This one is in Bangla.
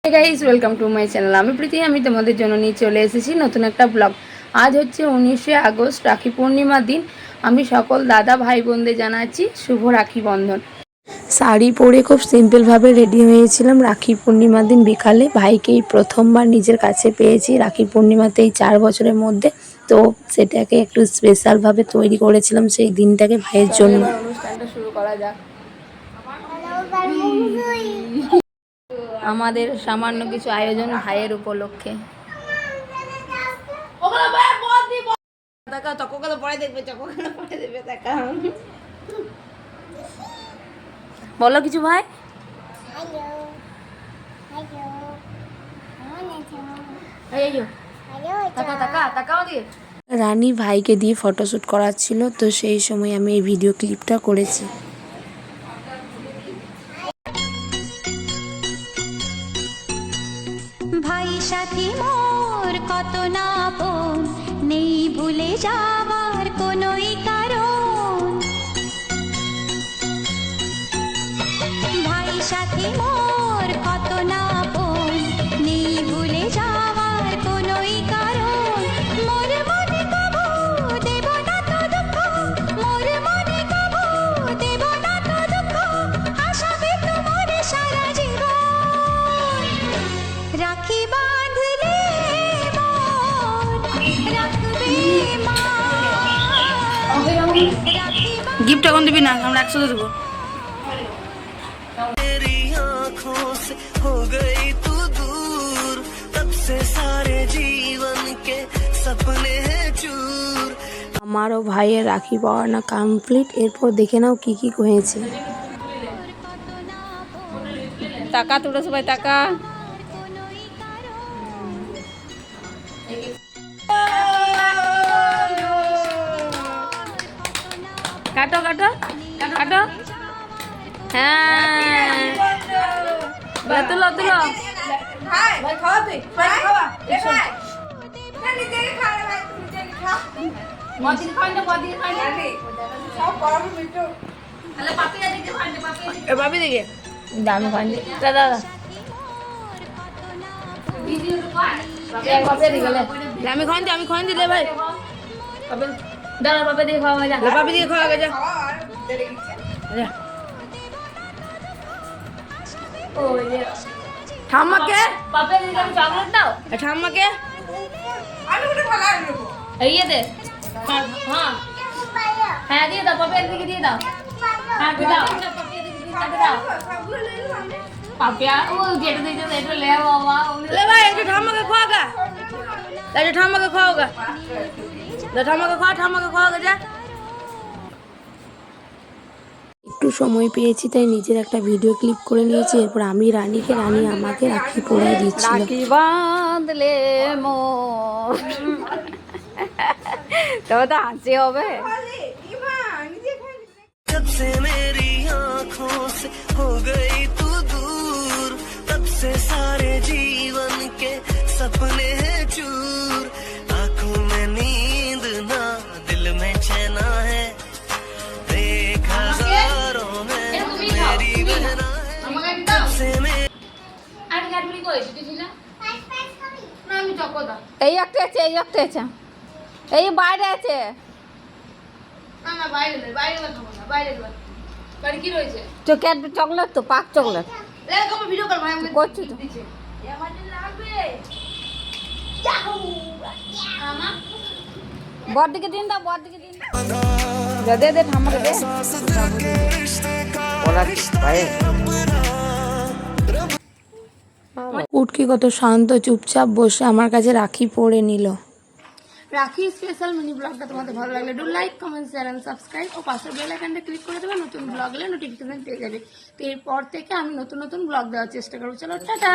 Hey guys welcome to my channel. আমি প্রীতি, আমি তোমাদের জন্য নিয়ে চলে এসেছি নতুন একটা ব্লগ। আজ হচ্ছে 19শে আগস্ট, রাখি পূর্ণিমার দিন। আমি সকল দাদা ভাই বোনদের জানাচ্ছি শুভ রাখি বন্ধন। শাড়ি পরে খুব সিম্পলভাবে রেডি হয়েছিলাম রাখি পূর্ণিমার দিন বিকালে। ভাইকে এই প্রথমবার নিজের কাছে পেয়েছি রাখি পূর্ণিমাতে এই 4 বছরের মধ্যে। তো সেটাকে একটু স্পেশালভাবে তৈরি করেছিলাম সেই দিনটাকে ভাইয়ের জন্য। অনুষ্ঠানটা শুরু করা যাক। আমাদের সামান্য কিছু আয়োজন ভাইয়ের উপলক্ষে। বলো কিছু ভাই। রানী ভাইকে দিয়ে ফটোশ্যুট করাচ্ছিল, তো সেই সময় আমি এই ভিডিও ক্লিপটা করেছি। ভাই সাথী মোর কত না আপন, নেই ভুলে যাবার কোনোই কারণ। ভাই সাথী মোর কত না আপন, নেই ভুলে যাবার কোনোই কারণ। মোর মনে কবু দেব না তো দুঃখ, মোর মনে কবু দেব না তো দুঃখ, আশাবে তোমার সারা জীবন। রাখি বাঁধলে রাখবে মা। গিফট এখন দিবি না, আমরা একসাথে দেবো। तेरी आँखों से हो गई तू दूर, तब से सारे जीवन के सपने हैं चूर। আমারও ভাইয়ের রাখি পরানো কমপ্লিট। এরপর দেখে নাও কি কি হয়েছে। টাকা তোরা সবাই টাকা। কাটো কাটো কাটো। হ্যাঁ তুলো তুলো। ভাবি দেখে দামি খান্ডি দাদা আমি খান দিলে ভাই দাদা বাপে দিয়ে খাওয়া যা, বাপে দিয়ে খাওয়া যা। ঠাম্মাকে বাপে দিয়ে চকলেট দাও। ঠাম্মাকে এই দে। হ্যাঁ হ্যাঁ দিয়ে দাও, বাপের দিকে দিয়ে দাও। হ্যাঁ দাও দাও পাপিয়া। ও গেট দিয়ে দে, এটা ले বাবা ले ভাই। একটু ঠাম্মাকে খাওয়াগা, একটু ঠাম্মাকে খাওয়াগা, ঠাম্মাকে খাওয়াগা যা। একটু সময় পেয়েছি তাই নিজের একটা ভিডিও ক্লিপ করে নিয়েছি। এরপর আমি রানীকে, রানী আমাকে রাখি পরিয়ে দিচ্ছিল। রাখি বাঁধলে মোর তবে তো হাসি হবে। जब से मेरी आँखों से हो गई तू दूर, तब से सारे जीवन के सपने हैं चूर। आँखों में नींद ना, दिल में चैना है, देख हजारों में मेरी बहना है। जब से এই একটা আছে, এই একটা আছে, এই বাইরে আছে। চকলেট তো পাক চকলেট করছি তো। বর দিকে দিন দাও, বর দিকে দিন দাও। দে দে ঠাম্মাকে দে। উটকি কত শান্ত চুপচাপ বসে আমার কাছে রাখি পরে নিল। রাখি স্পেশাল মিনি ব্লগটা তোমাদের ভালো লাগলে do like, comment, share and subscribe ও পাশের বেল আইকনটা ক্লিক করে দেবে। নতুন ব্লগ এলে নোটিফিকেশন পেয়ে যাবে। তো এরপর থেকে আমি নতুন নতুন ব্লগ দেওয়ার চেষ্টা করবো। চলো টাটা।